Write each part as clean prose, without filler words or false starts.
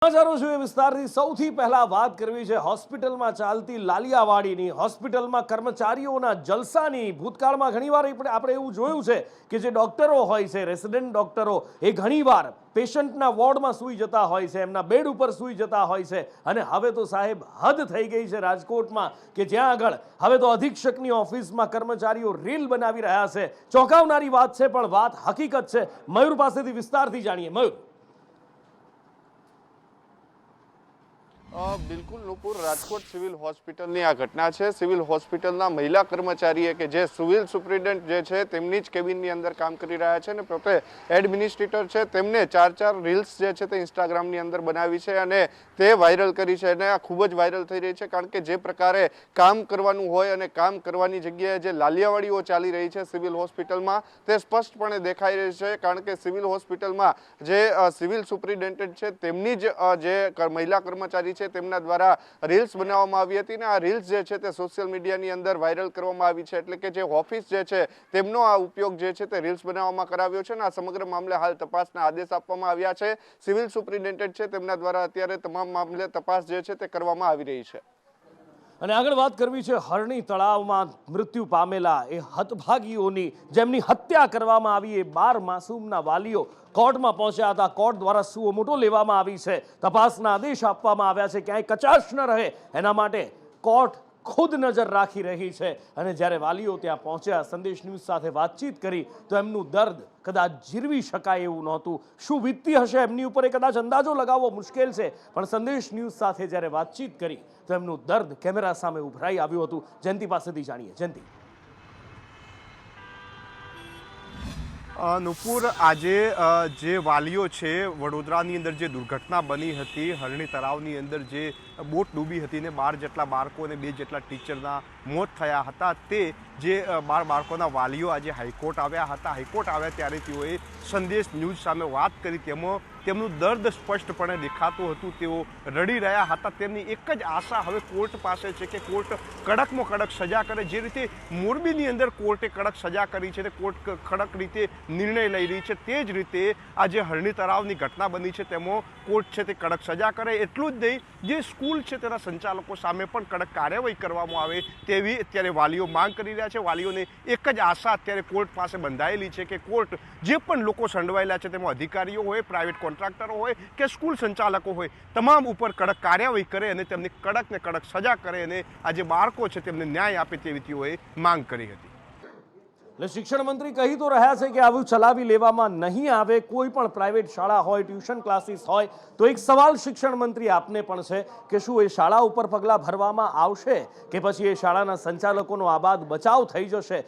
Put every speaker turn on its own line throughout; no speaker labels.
સમાચારો જોઈએ વિસ્તારથી સૌથી પહેલા વાત કરવી છે હોસ્પિટલમાં ચાલતી લાલિયાવાડીની હોસ્પિટલમાં કર્મચારીઓના જલસાની ભૂતકાળમાં ઘણીવાર આપણે એવું જોયું છે કે જે ડોક્ટરો હોય છે રેસિડેન્ટ ડોક્ટરો એ ઘણીવાર પેશન્ટના વોર્ડમાં સૂઈ જતા હોય છે એમના બેડ ઉપર સૂઈ જતા હોય છે અને હવે તો સાહેબ હદ થઈ ગઈ છે રાજકોટમાં કે જ્યાં આગળ હવે તો અધિક્ષકની ઓફિસમાં કર્મચારીઓ રીલ બનાવી રહ્યા છે ચોંકાવનારી વાત છે પણ વાત હકીકત છે મયુર પાસેથી વિસ્તારથી જાણીએ મયુર
બિલકુલ નુપુર રાજકોટ સિવિલ હોસ્પિટલની આ ઘટના છે। સિવિલ હોસ્પિટલના મહિલા કર્મચારીએ કે જે સિવિલ સુપ્રિન્ટેન્ડન્ટ જે છે તેમની જ કેબિનની અંદર કામ કરી રહ્યા છે અને પોતે એડમિનિસ્ટ્રેટર છે તેમને ચાર રીલ્સ જે છે તે ઇન્સ્ટાગ્રામની અંદર બનાવી છે અને તે વાયરલ કરી છે અને આ ખૂબ જ વાયરલ થઈ રહી છે કારણ કે જે પ્રકારે કામ કરવાનું હોય અને કામ કરવાની જગ્યાએ જે લાલિયાવાડીઓ ચાલી રહી છે સિવિલ હોસ્પિટલમાં તે સ્પષ્ટપણે દેખાઈ રહી છે કારણ કે સિવિલ હોસ્પિટલમાં જે સિવિલ સુપ્રિન્ટેન્ડન્ટ છે તેમની જ જે મહિલા કર્મચારી છે તેમના દ્વારા રીલ્સ બનાવવામાં આવી હતી અને આ રીલ્સ જે છે તે સોશિયલ મીડિયાની અંદર વાયરલ કરવામાં આવી છે એટલે કે જે ઓફિસ જે છે તેમનો આ ઉપયોગ જે છે તે રીલ્સ બનાવવામાં કરાવ્યો છે અને આ સમગ્ર મામલે હાલ તપાસના આદેશ આપવામાં આવ્યા છે। સિવિલ સુપ્રિન્ટેન્ડન્ટ છે તેમના દ્વારા અત્યારે તમામ મામલે તપાસ જે છે તે કરવામાં આવી રહી છે।
અને આગળ વાત કરવી છે હરણી તળાવમાં મૃત્યુ પામેલા એ હતભાગીઓની જેમની હત્યા કરવામાં આવી એ 12 માસૂમના વાલીઓ કોર્ટમાં પહોંચ્યા હતા। કોર્ટ દ્વારા સુઓ મોટો લેવામાં આવી છે તપાસના આદેશ આપવામાં આવ્યા છે ક્યાંય કચાશ ન રહે એના માટે કોર્ટ ખુદ નજર રાખી રહી છે અને જ્યારે વાલીઓ ત્યાં પહોંચ્યા સંદેશ ન્યૂઝ સાથે વાતચીત કરી તો એમનું દર્દ કદાચ જીરવી શકાય એવું નહોતું। શું વીતતી હશે એમની ઉપર એ કદાચ અંદાજો લગાવવો મુશ્કેલ છે પણ સંદેશ ન્યૂઝ સાથે જ્યારે વાતચીત કરી તો એમનું દર્દ કેમેરા સામે ઉભરાઈ આવ્યું હતું। જયંતિ પાસેથી જાણીએ જયંતિ।
નુપુર આજે જે વાલીઓ છે વડોદરાની અંદર જે દુર્ઘટના બની હતી હરણી તળાવની અંદર જે બોટ ડૂબી હતી ને 12 જેટલા બાળકો અને 2 જેટલા ટીચરના મોત થયા હતા તે જે 12 બાળકોના વાલીઓ આજે હાઈકોર્ટ આવ્યા હતા। હાઈકોર્ટ આવ્યા ત્યારે તેઓએ સંદેશ ન્યૂઝ સામે વાત કરી તેમાં તેમનું દર્દ સ્પષ્ટપણે દેખાતું હતું। તેઓ રડી રહ્યા હતા। તેમની એક જ આશા હવે કોર્ટ પાસે છે કે કોર્ટ કડકમાં કડક સજા કરે। જે રીતે મોરબીની અંદર કોર્ટે કડક સજા કરી છે તે કોર્ટ કડક રીતે નિર્ણય લઈ રહી છે તે જ રીતે આજે હરણી તળાવની ઘટના બની છે તેમાં કોર્ટ છે તે કડક સજા કરે। એટલું જ નહીં જે સ્કૂલ છે તેના સંચાલકો સામે પણ કડક કાર્યવાહી કરવામાં આવે તેવી અત્યારે વાલીઓ માંગ કરી રહ્યા છે। વાલીઓને એક જ આશા અત્યારે કોર્ટ પાસે બંધાયેલી છે કે કોર્ટ જે પણ લોકો સંડવાયેલા છે તેમાં અધિકારીઓ હોય પ્રાઇવેટ કોન્ટ્રાક્ટરો હોય કે સ્કૂલ સંચાલકો હોય તમામ ઉપર કડક કાર્યવાહી કરે અને તેમની કડક ને કડક સજા કરે અને આ જે બાળકો છે તેમને ન્યાય આપે તેવી તેઓએ માંગ કરી હતી।
એટલે શિક્ષણ મંત્રી કહી તો રહ્યા છે કે આવું ચલાવી લેવામાં નહીં આવે કોઈ પણ પ્રાઇવેટ શાળા હોય ટ્યુશન ક્લાસીસ હોય તો એક સવાલ શિક્ષણ મંત્રી આપને પણ છે કે શું એ શાળા ઉપર પગલાં ભરવામાં આવશે કે પછી એ શાળાના સંચાલકોનો આબાદ બચાવ થઈ જશે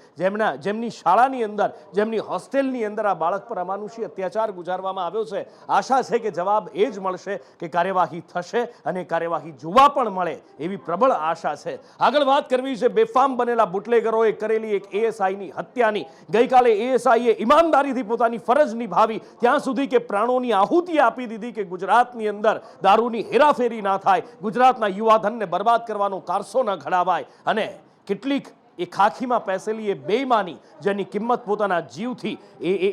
જેમની શાળાની અંદર જેમની હોસ્ટેલની અંદર આ બાળક પર અમાનુષી અત્યાચાર ગુજારવામાં આવ્યો છે। આશા છે કે જવાબ એ જ મળશે કે કાર્યવાહી થશે અને કાર્યવાહી જોવા પણ મળે એવી પ્રબળ આશા છે। આગળ વાત કરવી છે બેફામ બનેલા બુટલેગરોએ કરેલી એક એએસઆઈની હત્યા ગઈકાલે એએસઆઈએ ઈમાનદારીથી પોતાની ફરજ નિભાવી ત્યાં સુધી કે પ્રાણોની આહુતિ આપી દીધી કે ગુજરાતની અંદર દારૂની હેરાફેરી ના થાય ગુજરાતના યુવાધનને બરબાદ કરવાનો કારસો ન ઘડાવાય અને કેટલીક એ ખાખીમાં પેસેલી એ બેઈમાની જેની કિંમત પોતાના જીવથી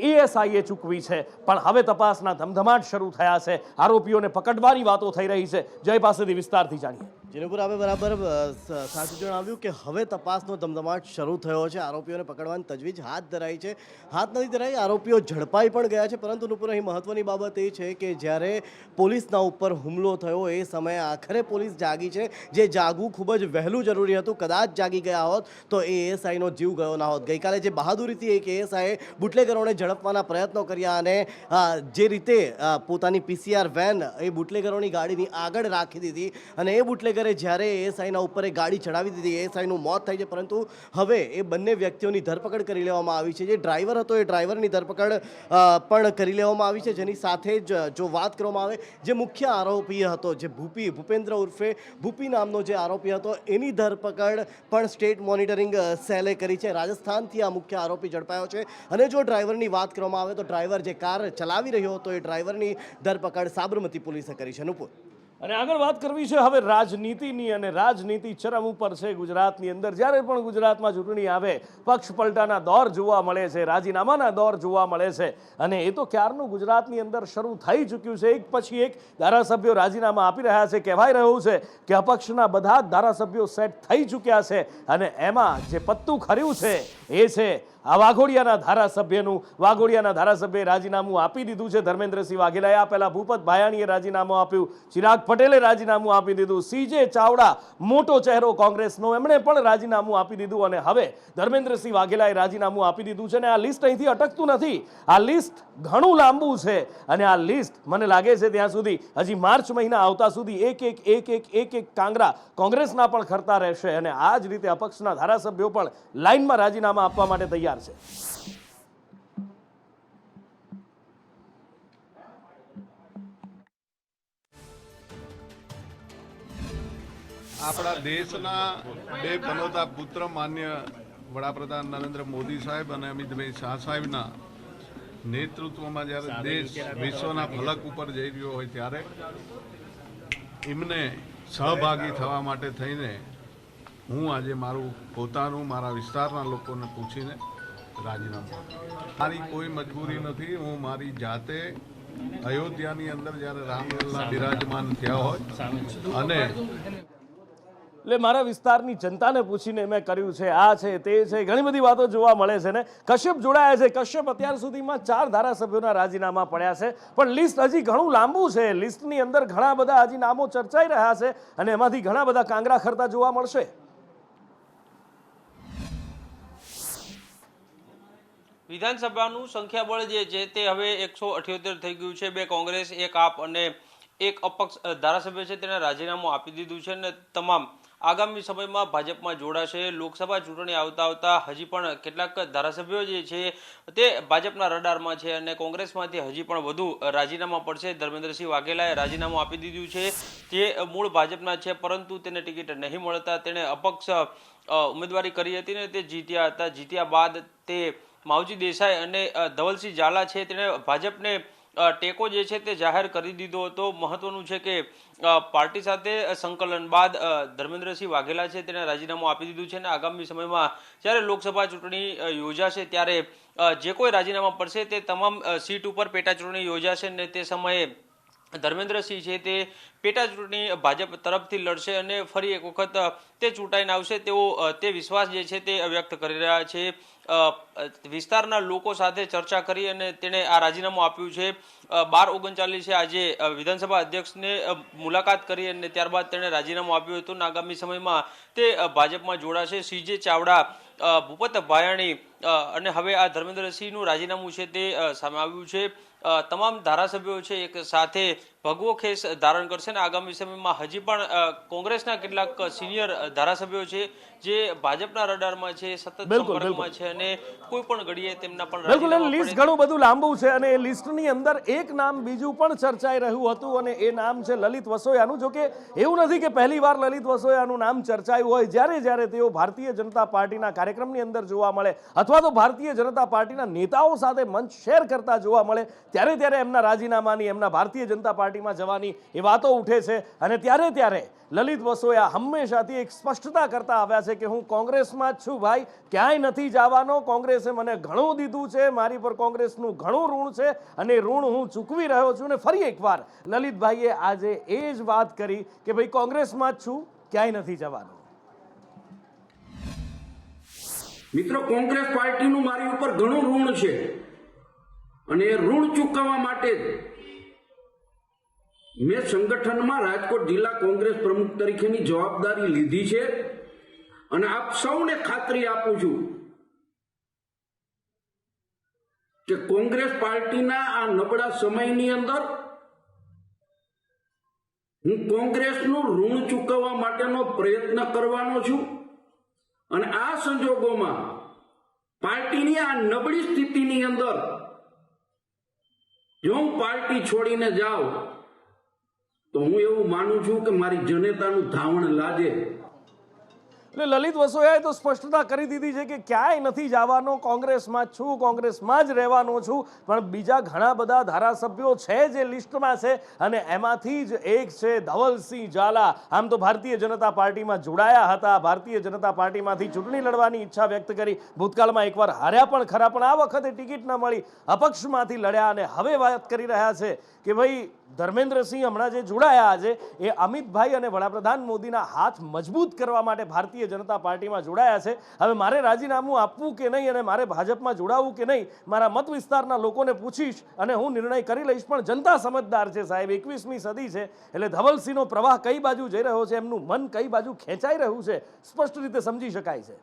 એએસઆઈએ ચૂકવી છે પણ હવે તપાસના ધમધમાટ શરૂ થયા છે આરોપીઓને પકડવાની વાતો થઈ રહી છે। જય પાસેથી વિસ્તારથી જાણીએ।
જેના પર આપણે બરાબર સાચું જણાવ્યું કે હવે તપાસનો ધમધમાટ શરૂ થયો છે આરોપીઓને પકડવાની તજવીજ હાથ ધરાઈ છે હાથ નથી ધરાઈ આરોપીઓ ઝડપાઈ પણ ગયા છે પરંતુ નુપુર અહીં મહત્વની બાબત એ છે કે જ્યારે પોલીસના ઉપર હુમલો થયો એ સમયે આખરે પોલીસ જાગી છે જે જાગવું ખૂબ જ વહેલું જરૂરી હતું। કદાચ જાગી ગયા હોત તો એ એએસઆઈનો જીવ ગયો ના હોત। ગઈકાલે જે બહાદુરીથી એક એએસઆઈએ બુટલેગરોને ઝડપવાના પ્રયત્નો કર્યા અને જે રીતે પોતાની પીસીઆર વેન એ બુટલેગરોની ગાડીની આગળ રાખી દીધી અને એ બુટલેગર જ્યારે એએસઆઈના ઉપર એ ગાડી ચડાવી દીધી એએસઆઈનું મોત થાય છે પરંતુ હવે એ બંને વ્યક્તિઓની ધરપકડ કરી લેવામાં આવી છે। જે ડ્રાઈવર હતો એ ડ્રાઈવરની ધરપકડ પણ કરી લેવામાં આવી છે જેની સાથે જ જો વાત કરવામાં આવે જે મુખ્ય આરોપી હતો જે ભૂપેન્દ્ર ઉર્ફે ભૂપી નામનો જે આરોપી હતો એની ધરપકડ પણ સ્ટેટ મોનિટરિંગ સેલે કરી છે। રાજસ્થાનથી આ મુખ્ય આરોપી ઝડપાયો છે અને જો ડ્રાઈવરની વાત કરવામાં આવે તો ડ્રાઈવર જે કાર ચલાવી રહ્યો હતો એ ડ્રાઈવરની ધરપકડ સાબરમતી પોલીસે કરી છે। નુપુર
અને આગળ વાત કરવી છે હવે રાજનીતિની, અને રાજનીતિ ચરમ ઉપર છે ગુજરાતની અંદર. જ્યારે પણ ગુજરાતમાં ચૂંટણી આવે, પક્ષ પલટાના દોર જોવા મળે છે, રાજીનામાના દોર જોવા મળે છે, અને એ તો ક્યારનું ગુજરાતની અંદર શરૂ થઈ ચૂક્યું છે. એક પછી એક ધારાસભ્યો રાજીનામા આપી રહ્યા છે. કહેવાય રહ્યું છે કે અપક્ષના બધા જ ધારાસભ્યો સેટ થઈ ચૂક્યા છે, અને એમાં જે પત્તું ખર્યું છે એ છે આ વાઘોડિયાના ધારાસભ્યનું. વાઘોડિયાના ધારાસભ્યએ રાજીનામું આપી દીધું છે. ધર્મેન્દ્રસિંહ વાઘેલાએ આપેલા, ભૂપત ભાયાણીએ રાજીનામું આપ્યું, ચિરાગ પટેલે રાજીનામું આપી દીધું, CJ ચાવડા મોટો ચહેરો કોંગ્રેસનો, એમણે પણ રાજીનામું આપી દીધું, અને હવે ધર્મેન્દ્રસિંહ વાઘેલાએ રાજીનામું આપી દીધું છે. અને આ લિસ્ટ અહીંથી અટકતું નથી. આ લિસ્ટ ઘણું લાંબુ છે, અને આ લિસ્ટ મને લાગે છે ત્યાં સુધી હજી માર્ચ મહિના આવતા સુધી એક કાંગરા કોંગ્રેસના પણ ખરતા રહેશે, અને આ જ રીતે અપક્ષના ધારાસભ્યો પણ લાઇનમાં રાજીનામા આપવા માટે તૈયાર છે.
આપણા દેશના બે પનોતા પુત્ર માન્ય વડાપ્રધાન નરેન્દ્ર મોદી સાહેબ અને અમિતભાઈ શાહ સાહેબના નેતૃત્વમાં જ્યારે દેશ વિશ્વના ફલક ઉપર જઈ રહ્યો હોય ત્યારે એમને સહભાગી થવા માટે થઈને હું આજે મારું પોતાનું, મારા વિસ્તારના લોકોને પૂછીને રાજીનામું આપ્યું. મારી કોઈ મજબૂરી નથી. હું મારી જાતે અયોધ્યાની અંદર જ્યારે રામલલ્લા બિરાજમાન થયા હોય અને
એટલે મારા વિસ્તારની જનતાને પૂછીને મેં કર્યું છે, આ છે તે છે, ઘણી બધી વાતો જોવા મળે છે. ને કશ્યપ જોડાયા છે. કશ્યપ, અત્યાર સુધીમાં 4 ધારાસભ્યોના રાજીનામા પડ્યા છે, પણ લિસ્ટ હજી ઘણું લાંબુ છે. લિસ્ટની અંદર ઘણા બધા હજી નામો ચર્ચાઈ રહ્યા છે, અને એમાંથી ઘણા બધા કાંગરા ખરતા જોવા મળશે.
વિધાનસભાનું સંખ્યાબળ જે છે તે હવે 178 થઈ ગયું છે. 2 કોંગ્રેસ, 1 આપ અને 1 અપક્ષ ધારાસભ્ય છે તેને રાજીનામું આપી દીધું છે, અને તમામ આગામી સમયમાં ભાજપમાં જોડાશે. લોકસભા ચૂંટણી આવતા હજી પણ કેટલાક ધારાસભ્યો જે છે તે ભાજપના રડારમાં છે, અને કોંગ્રેસમાંથી હજી પણ વધુ રાજીનામા પડશે. ધર્મેન્દ્રસિંહ વાઘેલાએ રાજીનામું આપી દીધું છે, જે મૂળ ભાજપના છે, પરંતુ તેને ટિકિટ નહીં મળતા તેણે અપક્ષ ઉમેદવારી કરી હતી ને તે જીત્યા હતા. જીત્યા બાદ તે માવજી દેસાઈ અને ધવલસિંહ ઝાલા છે તેણે ભાજપને ટેકો જે છે તે જાહેર કરી દીધો હતો. મહત્વનું છે કે પાર્ટી સાથે સંકલન બાદ ધર્મેન્દ્રસિંહ વાઘેલા છે તેને રાજીનામું આપી દીધું છે, અને આગામી સમયમાં જ્યારે લોકસભા ચૂંટણી યોજાશે ત્યારે જે કોઈ રાજીનામા પડશે તે તમામ સીટ ઉપર પેટા ચૂંટણી યોજાશે, અને તે સમયે ધર્મેન્દ્રસિંહ છે તે પેટા ચૂંટણી ભાજપ તરફથી લડશે, અને ફરી એક વખત તે ચૂંટાઈને આવશે તેવો તે વિશ્વાસ જે છે તે વ્યક્ત કરી રહ્યા છે. વિસ્તારના લોકો સાથે ચર્ચા કરી અને તેણે આ રાજીનામું આપ્યું છે. 12:39 આજે વિધાનસભા અધ્યક્ષને મુલાકાત કરી અને ત્યારબાદ તેણે રાજીનામું આપ્યું હતું, અને આગામી સમયમાં તે ભાજપમાં જોડાશે. CJ ચાવડા, ભૂપત ભાયાણી અને હવે આ ધર્મેન્દ્રસિંહનું રાજીનામું છે તે સામે આવ્યું છે. તમામ ધારાસભ્યો છે એક સાથે ભગવો ખેસ ધારણ કરશે, અને આગામી સમયમાં હજી પણ કોંગ્રેસના કેટલાક સિનિયર ધારાસભ્યો છે જે ભાજપના રડારમાં છે, સતત સંપર્કમાં છે, અને કોઈ પણ ઘડીએ તેમના પણ
બિલકુલ લિસ્ટ ઘણું બધું લાંબુ છે, અને એ લિસ્ટની અંદર એક નામ બીજું પણ ચર્ચાઈ રહ્યું હતું, અને એ નામ છે લલિત વસોયાનું. જો કે એવું નથી કે પહેલી વાર લલિત વસોયાનું નામ ચર્ચાયું હોય. જ્યારે તેઓ ભારતીય જનતા પાર્ટીના કાર્યક્રમની અંદર જોવા મળે, અથવા તો ભારતીય જનતા પાર્ટીના નેતાઓ સાથે મંચ શેર કરતા જોવા મળે, ત્યારે એમના રાજીનામાની, એમના ભારતીય જનતા પાર્ટીમાં જવાની એ વાતો ઉઠે છે. અને ત્યારે લલિત વસોયા હંમેશાથી એક સ્પષ્ટતા કરતા આવ્યા છે કે હું કોંગ્રેસમાં જ છું ભાઈ, ક્યાંય નથી જવાનો. કોંગ્રેસે મને ઘણું દીધું છે, મારી પર કોંગ્રેસનું ઘણું ઋણ છે, અને ઋણ હું ચૂકવી રહ્યો છું. અને ફરી એકવાર લલિતભાઈએ આજે એ જ વાત કરી કે ભાઈ કોંગ્રેસમાં જ છું, ક્યાંય નથી જવાનું.
મિત્રો, કોંગ્રેસ પાર્ટીનું મારી ઉપર ઘણું ઋણ છે, અને એ ઋણ ચૂકવવા માટે મેં સંગઠનમાં રાજકોટ જિલ્લા કોંગ્રેસ પ્રમુખ તરીકેની જવાબદારી લીધી છે, અને આપ સૌને ખાતરી આપું છું કે કોંગ્રેસ પાર્ટીના આ નબળા સમયની અંદર હું કોંગ્રેસનું ઋણ ચૂકવવા માટેનો પ્રયત્ન કરવાનો છું. અને આ સંજોગોમાં પાર્ટીની આ નબળી સ્થિતિની અંદર જો હું પાર્ટી છોડીને જાઉં તો હું એવું માનું છું કે મારી જનતાનું ધાવણ લાગે.
એટલે લલિત વસોયાએ તો સ્પષ્ટતા કરી દીધી છે કે ક્યાંય નથી જવાનો, કોંગ્રેસમાં જ છું, કોંગ્રેસમાં જ રહેવાનો છું. પણ બીજા ઘણા બધા ધારાસભ્યો છે જે લિસ્ટમાં છે અને એમાંથી જ એક છે ધવલસિંહ ઝાલા. આમ તો ભારતીય જનતા પાર્ટીમાં જોડાયા હતા, ભારતીય જનતા પાર્ટીમાંથી ચૂંટણી લડવાની ઈચ્છા વ્યક્ત કરી, ભૂતકાળમાં એકવાર હાર્યા પણ ખરા, પણ આ વખતે ટિકિટ ન મળી, અપક્ષમાંથી લડ્યા અને હવે વાત કરી રહ્યા છે કે ભાઈ ધર્મેન્દ્રસિંહ હમણાં જે જોડાયા છે એ અમિતભાઈ અને વડાપ્રધાન મોદીના હાથ મજબૂત કરવા માટે ભારતીય જનતા પાર્ટીમાં જોડાયા છે. હવે મારે રાજીનામું આપવું કે નહીં અને મારે ભાજપમાં જોડાવવું કે નહીં, મારા મત વિસ્તારના લોકોને પૂછીશ અને હું નિર્ણય કરી લઈશ. પણ જનતા સમજદાર છે સાહેબ, 21મી સદી છે, એટલે ધવલસિંહનો પ્રવાહ કઈ બાજુ જઈ રહ્યો છે, એમનું મન કઈ બાજુ ખેંચાઈ રહ્યું છે, સ્પષ્ટ રીતે સમજી શકાય છે.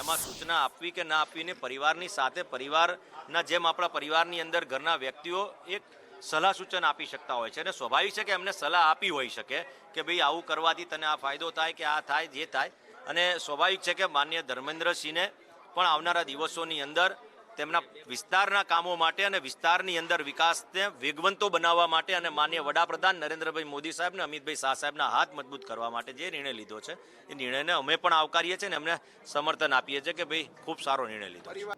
એમાં સૂચના આપવી કે ના આપવીને પરિવારની સાથે, પરિવારના જેમ આપણા પરિવારની અંદર ઘરના વ્યક્તિઓ એક સલાહ સૂચન આપી શકતા હોય છે અને સ્વાભાવિક છે કે એમને સલાહ આપી હોઈ શકે કે ભાઈ આવું કરવાથી તને આ ફાયદો થાય કે આ થાય જે થાય. અને સ્વાભાવિક છે કે માનનીય ધર્મેન્દ્રસિંહને પણ આવનારા દિવસોની અંદર તેમના વિસ્તારના કામો માટે અને વિસ્તારની અંદર વિકાસને વેગવંતો બનાવવા માટે અને માનનીય વડાપ્રધાન નરેન્દ્રભાઈ મોદી સાહેબ અને અમિતભાઈ શાહ સાહેબના હાથ મજબૂત કરવા માટે જે નિર્ણય લીધો છે એ નિર્ણયને અમે પણ આવકારીએ છીએ અને એમને સમર્થન આપીએ છીએ કે ભાઈ ખૂબ સારો નિર્ણય લીધો.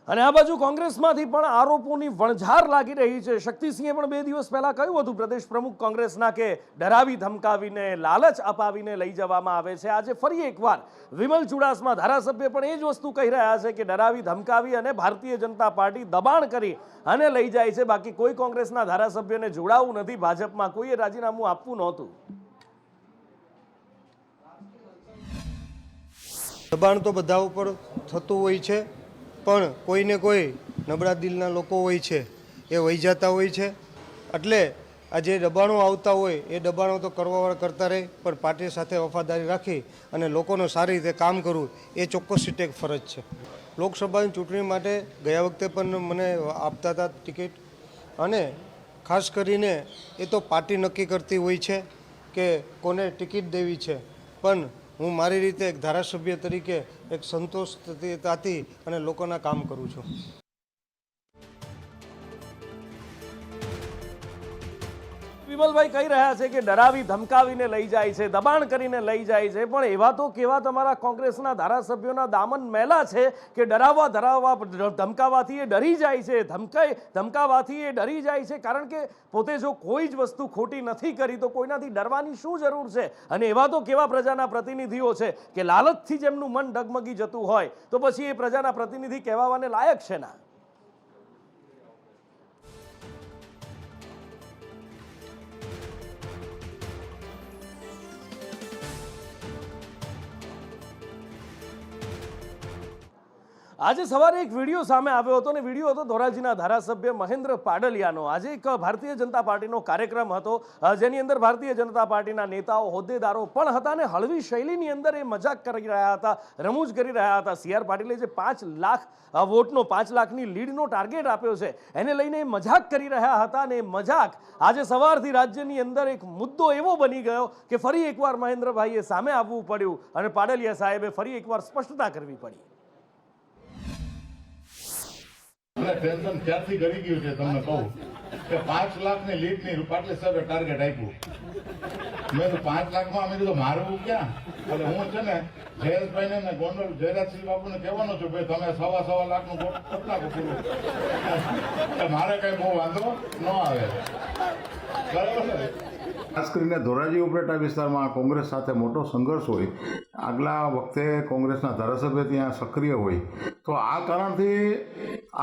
અને આ બાજુ કોંગ્રેસમાંથી પણ આરોપોની વણઝાર લાગી રહી છે. શક્તિસિંહે પણ 2 દિવસ પહેલા કહ્યું હતું પ્રદેશ પ્રમુખ કોંગ્રેસના કે ડરાવી ધમકાવીને, લાલચ અપાવીને લઈ જવામાં આવે છે. આજે ફરી એકવાર વિમલ ચુડાસમા ધારાસભ્ય પણ એ જ વસ્તુ કહી રહ્યા છે કે ડરાવી ધમકાવી અને ભારતીય જનતા પાર્ટી દબાણ કરી અને લઈ જાય છે. બાકી કોઈ કોંગ્રેસના ધારાસભ્યને જોડાવું નથી ભાજપમાં, કોઈએ રાજીનામું આપવું નહોતું.
દબાણ તો બધા ઉપર થતું હોય છે, પણ કોઈને કોઈ નબળા દિલના લોકો હોય છે એ વહી જતા હોય છે. એટલે આ જે દબાણો આવતા હોય એ દબાણો તો કરવાવાળા કરતા રહે, પણ પાર્ટી સાથે વફાદારી રાખી અને લોકોનું સારી રીતે કામ કરવું એ ચોક્કસ રીતે એક ફરજ છે. લોકસભાની ચૂંટણી માટે ગયા વખતે પણ મને આપતા હતા ટિકિટ, અને ખાસ કરીને એ તો પાર્ટી નક્કી કરતી હોય છે કે કોને ટિકિટ દેવી છે. પણ હું મારી રીતે એક ધારાસભ્ય તરીકે એક સંતોષતાથી અને લોકોના કામ કરું છું.
વિમલભાઈ કહી રહ્યા છે કે ડરાવી ધમકાવીને લઈ જાય છે, દબાણ કરીને લઈ જાય છે, પણ એવા તો કેવા તમારા કોંગ્રેસના ધારાસભ્યોના દામન મેલા છે કે ડરાવવા ધમકાવાથી એ ડરી જાય છે, ધમકાવાથી એ ડરી જાય છે. કારણ કે પોતે જો કોઈ જ વસ્તુ ખોટી નથી કરી તો કોઈનાથી ડરવાની શું જરૂર છે. અને એવા તો કેવા પ્રજાના પ્રતિનિધિઓ છે કે લાલચથી જ એમનું મન ડગમગી જતું હોય તો પછી એ પ્રજાના પ્રતિનિધિ કહેવાને લાયક છે ના. આજે સવારે એક વિડીયો સામે આવ્યો હતો અને વિડીયો હતો ધોરાજીના ધારાસભ્ય મહેન્દ્ર પાડલિયાનો. આજે એક ભારતીય જનતા પાર્ટીનો કાર્યક્રમ હતો જેની અંદર ભારતીય જનતા પાર્ટીના નેતાઓ, હોદ્દેદારો પણ હતા અને હળવી શૈલીની અંદર એ મજાક કરી રહ્યા હતા, રમૂજ કરી રહ્યા હતા. CR પાટીલે જે 5 લાખ વોટનો, 5 લાખની લીડનો ટાર્ગેટ આપ્યો છે એને લઈને મજાક કરી રહ્યા હતા. અને મજાક આજે સવારથી રાજ્યની અંદર એક મુદ્દો એવો બની ગયો કે ફરી એકવાર મહેન્દ્રભાઈએ સામે આવવું પડ્યું અને પાડલિયા સાહેબે ફરી એકવાર સ્પષ્ટતા કરવી પડી.
ટેન્શન ક્યારથી કરી ગયું છે તમને કહું કે 5 લાખની લીડની પાટલે સાહેબે ટાર્ગેટ આપ્યું. મેં તો 5 લાખમાં અમે કીધું મારવું ક્યાં. એટલે હું છે ને જયેશભાઈને ને ગોંડલ જયરાજસિંહ બાબુને કહેવાનો છું ભાઈ તમે 1.25 લાખનું વોટ કરી નાખો પૂરું, મારે કઈ બહુ વાંધો ન આવે. બરાબર. ખાસ કરીને ધોરાજી ઉપરેટા વિસ્તારમાં કોંગ્રેસ સાથે મોટો સંઘર્ષ હોય, આગલા વખતે કોંગ્રેસના ધારાસભ્ય ત્યાં સક્રિય હોય, તો આ કારણથી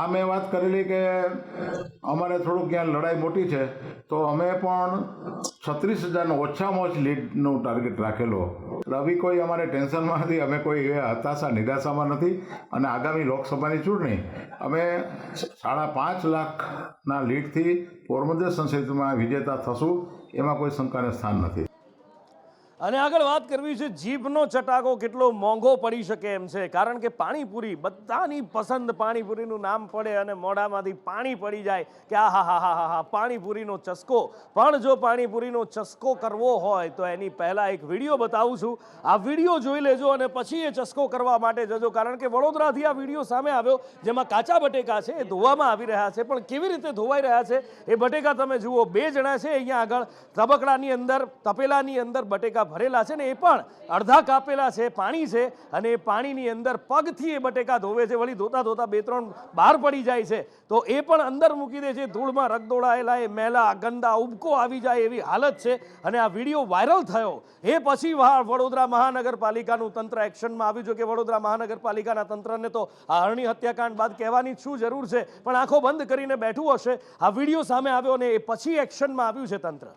આ મેં વાત કરેલી કે અમારે થોડુંક ત્યાં લડાઈ મોટી છે તો અમે પણ 36,000નો ઓછામાં ઓછી લીડનું ટાર્ગેટ રાખેલો. આવી કોઈ અમારે ટેન્શનમાં નથી, અમે કોઈ હતાશા નિરાશામાં નથી. અને આગામી લોકસભાની ચૂંટણી અમે 5.5 લાખના લીડથી પોરબંદર સંસદમાં વિજેતા થશું, એમાં કોઈ શંકાને સ્થાન નથી.
અને આગળ વાત કરવી છે જીભનો ચટાકો કેટલો મોંઘો પડી શકે એમ છે. કારણ કે પાણીપુરી, બધાની પસંદ પાણીપુરીનું નામ પડે અને મોઢામાંથી પાણી પડી જાય કે આ હા પાણીપુરીનો ચસ્કો. પણ જો પાણીપુરીનો ચસ્કો કરવો હોય તો એની પહેલાં એક વિડીયો બતાવું છું. આ વિડીયો જોઈ લેજો અને પછી એ ચસ્કો કરવા માટે જજો. કારણ કે વડોદરાથી આ વિડીયો સામે આવ્યો જેમાં કાચા બટેકા છે એ ધોવામાં આવી રહ્યા છે. પણ કેવી રીતે ધોવાઈ રહ્યા છે એ બટેકા તમે જુઓ. 2 જણા છે અહીંયા આગળ તબકડાની અંદર, તપેલાની અંદર બટેકા ભરેલા છે ને એ પણ અડધા કાપેલા છે, પાણી છે, અને એ પાણીની અંદર પગથી એ બટેકા ધોવે છે, વળી ધોતા ધોતા 2-3 બહાર પડી જાય છે તો એ પણ અંદર મૂકી દે છે. ધૂળમાં રગદોળાયેલા એ મેલા ગંદા ઉબકો આવી જાય એવી હાલત છે. અને આ વિડીયો વાયરલ થયો એ પછી વડોદરા મહાનગરપાલિકાનું તંત્ર એક્શનમાં આવ્યું છે કે વડોદરા મહાનગરપાલિકાના તંત્રને તો આ હરણી હત્યાકાંડ બાદ કહેવાની શું જરૂર છે, પણ આંખો બંધ કરીને બેઠું હશે. આ વિડીયો સામે આવ્યો અને એ પછી એક્શનમાં આવ્યું છે તંત્ર.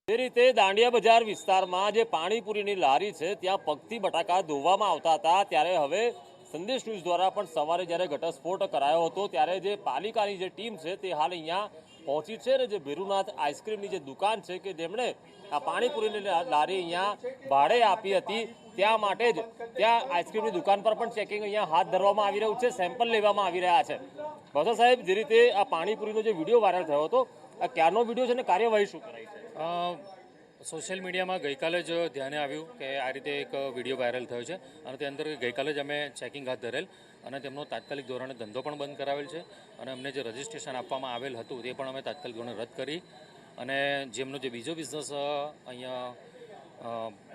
જે રીતે દાંડિયા બજાર વિસ્તારમાં જે પાણીપુરીની લારી છે ત્યાં પગથી બટાકા ધોવામાં આવતા હતા, ત્યારે હવે સંદેશ ન્યૂઝ દ્વારા પણ સવારે જ્યારે ઘટસ્ફોટ કરાયો હતો ત્યારે જે પાલિકાની જે ટીમ છે તે હાલ અહીંયા પહોંચી છે. અને જે ભેરુનાથ આઈસ્ક્રીમની જે દુકાન છે કે જેમણે આ પાણીપુરીની લારી અહીંયા ભાડે આપી હતી ત્યાં માટે જ ત્યાં આઈસ્ક્રીમની દુકાન પર પણ ચેકિંગ અહીંયા હાથ ધરવામાં આવી રહ્યું છે, સેમ્પલ લેવામાં આવી રહ્યા છે. ભાષા સાહેબ, જે રીતે આ પાણીપુરીનો જે વિડીયો વાયરલ થયો હતો આ ક્યારનો વિડીયો છે અને કાર્યવાહી શું કરાઈ છે?
સોશિયલ મીડિયામાં ગઈકાલે જ ધ્યાને આવ્યું કે આ રીતે એક વિડીયો વાયરલ થયો છે અને તે અંદર ગઈકાલે જ અમે ચેકિંગ હાથ ધરેલ અને તેમનો તાત્કાલિક ધોરણે ધંધો પણ બંધ કરાવેલ છે અને અમને જે રજિસ્ટ્રેશન આપવામાં આવેલ હતું તે પણ અમે તાત્કાલિક ધોરણે રદ કરી અને જેમનો જે બીજો બિઝનેસ અહીંયા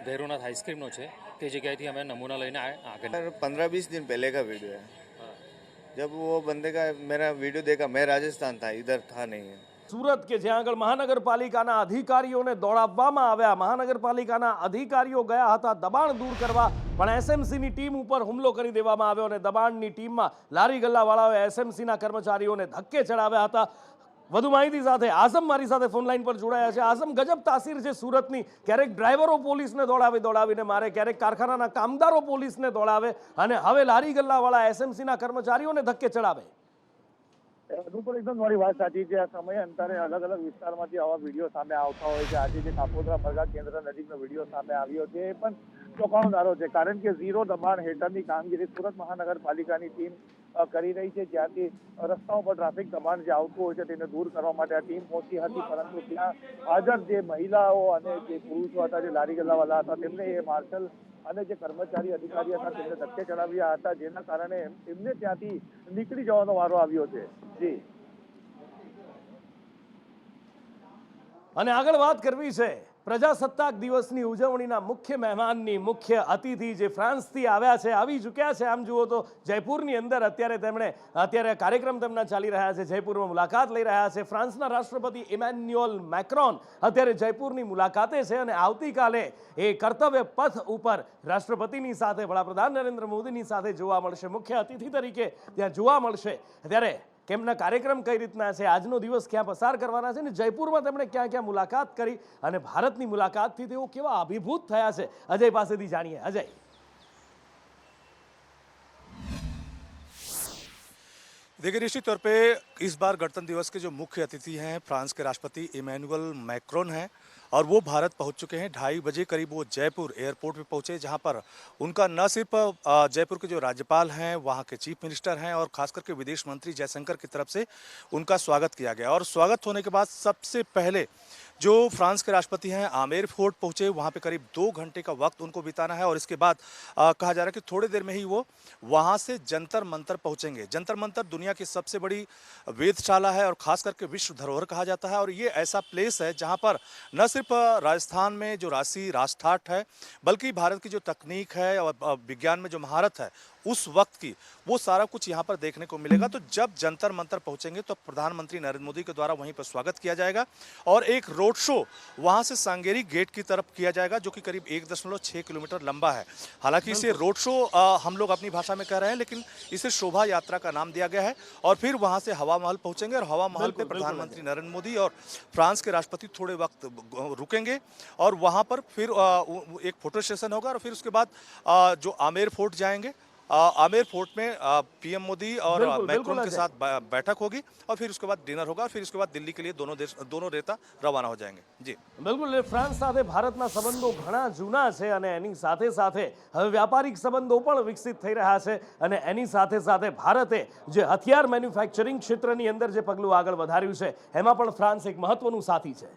ભૈરવનાથ આઈસ્ક્રીમનો છે તે જગ્યાએથી અમે નમૂના લઈને આગળ
15-20 दिन पहले का वीडियो है. जब वो बंदे का मेरा वीडियो देखा, मैं राजस्थान था, इधर था नहीं.
સુરત કે જ્યાં આગળ મહાનગરપાલિકાના અધિકારીઓને દોડાવવામાં આવ્યા, મહાનગરપાલિકાના અધિકારીઓ ગયા હતા દબાણ દૂર કરવા, પણ એસએમસીની ટીમ ઉપર હુમલો કરી દેવામાં આવ્યો અને દબાણની ટીમમાં લારી ગલ્લાવાળાઓએ એસએમસીના કર્મચારીઓને ધક્કે ચડાવ્યા હતા. વધુ માહિતી સાથે આઝમ મારી સાથે ફોન લાઈન પર જોડાયા છે. આઝમ, ગજબ તાસીર છે સુરતની. ક્યારેક ડ્રાઈવરો પોલીસને દોડાવીને મારે, ક્યારેક કારખાનાના કામદારો પોલીસને દોડાવે અને હવે લારી ગલ્લાવાળા એસએમસીના કર્મચારીઓને ધક્કે ચડાવે.
અનુપર, એકદમ તમારી વાત સાચી છે. આ સમય અંતરે અલગ અલગ વિસ્તારમાંથી આવા વિડીયો સામે આવતા હોય છે. આજે જે કાપોદ્રા મરઘા કેન્દ્ર નજીકનો વિડીયો સામે આવ્યો છે એ પણ ચોંકાવનારો છે, કારણ કે ઝીરો દબાણ હેઠળની કામગીરી સુરત મહાનગરપાલિકાની ટીમ કરી રહી છે. જ્યાંથી રસ્તાઓ પર ટ્રાફિક દબાણ જે આવતું હોય છે તેને દૂર કરવા માટે આ ટીમ પહોંચી હતી, પરંતુ ત્યાં હાજર જે મહિલાઓ અને જે પુરુષો હતા, જે લારી ગલ્લાવાળા હતા, તેમને એ માર્શલ અને જે કર્મચારી અધિકારી હતા તેમને ધક્કે ચડાવ્યા હતા, જેના કારણે એમને ત્યાંથી નીકળી જવાનો વારો આવ્યો છે. જી,
અને આગળ વાત કરવી છે પ્રજાસત્તાક દિવસની ઉજવણીના મુખ્ય મહેમાનની, મુખ્ય અતિથિ જે ફ્રાન્સથી આવ્યા છે, આવી ચૂક્યા છે. આમ જુઓ તો જયપુરની અંદર અત્યારે કાર્યક્રમ તેમના ચાલી રહ્યા છે, જયપુરમાં મુલાકાત લઈ રહ્યા છે. ફ્રાન્સના રાષ્ટ્રપતિ ઇમેન્યુઅલ મેક્રોન અત્યારે જયપુરની મુલાકાતે છે અને આવતીકાલે એ કર્તવ્ય પથ ઉપર રાષ્ટ્રપતિની સાથે, વડાપ્રધાન નરેન્દ્ર મોદીની સાથે જોવા મળશે, મુખ્ય અતિથિ તરીકે ત્યાં જોવા મળશે. ત્યારે કેમના કાર્યક્રમ કઈ રીતના છે, આજનો દિવસ ક્યાં પસાર કરવાના છે ને જયપુરમાં તેમણે ક્યાં ક્યાં મુલાકાત કરી અને ભારતની મુલાકાતથી તેઓ કેવા અભિભૂત થયા છે, અજય પાસેથી જાણીએ. અજય,
देखिए, निश्चित तौर पे इस बार गणतंत्र दिवस के जो मुख्य अतिथि हैं फ्रांस के राष्ट्रपति इमैनुअल मैक्रोन हैं और वो भारत पहुंच चुके हैं. 2:30 बजे करीब वो जयपुर एयरपोर्ट पे पहुंचे, जहां पर उनका न सिर्फ जयपुर के जो राज्यपाल हैं, वहां के चीफ मिनिस्टर हैं और खास करके विदेश मंत्री जयशंकर की तरफ से उनका स्वागत किया गया. और स्वागत होने के बाद सबसे पहले जो फ्रांस के राष्ट्रपति हैं आमेर फोर्ट पहुंचे, वहां पे करीब 2 घंटे का वक्त उनको बिताना है और इसके बाद कहा जा रहा है कि थोड़ी देर में ही वो वहां से जंतर मंतर पहुंचेंगे. जंतर मंतर दुनिया की सबसे बड़ी वेधशाला है और खास करके विश्व धरोहर कहा जाता है और ये ऐसा प्लेस है जहां पर न सिर्फ राजस्थान में जो राजठाठ है, बल्कि भारत की जो तकनीक है और विज्ञान में जो महारत है उस वक्त की, वो सारा कुछ यहाँ पर देखने को मिलेगा. तो जब जंतर मंतर पहुंचेंगे तो प्रधानमंत्री नरेंद्र मोदी के द्वारा वहीं पर स्वागत किया जाएगा और एक रोड शो वहां से सांगेरी गेट की तरफ किया जाएगा, जो कि करीब 1.6 किलोमीटर लंबा है. हालांकि इसे रोड शो हम लोग अपनी भाषा में कह रहे हैं, लेकिन इसे शोभा यात्रा का नाम दिया गया है. और फिर वहां से हवा महल पहुंचेंगे और हवा महल पे प्रधानमंत्री नरेंद्र मोदी और फ्रांस के राष्ट्रपति थोड़े वक्त रुकेंगे और वहां पर फिर एक फोटो सेशन होगा और फिर उसके बाद जो आमेर फोर्ट जाएंगे. आमेर फोर्ट में पीएम मोदी और मैक्रोन के साथ बैठक होगी और फिर उसके बाद डिनर होगा और फिर उसके बाद दिल्ली के लिए दोनों नेता रवाना हो जाएंगे. जी
બિલકુલ. ફ્રાન્સ સાથે ભારતના સંબંધો ઘણા જૂના છે અને એની સાથે સાથે હવે વ્યાપારિક સંબંધો પણ વિકસિત થઈ રહ્યા છે અને એની સાથે સાથે ભારતે જે હથિયાર મેન્યુફેક્ચરિંગ ક્ષેત્રની અંદર જે પગલું આગળ વધાર્યું છે એમાં પણ ફ્રાન્સ એક મહત્વનું સાથી છે.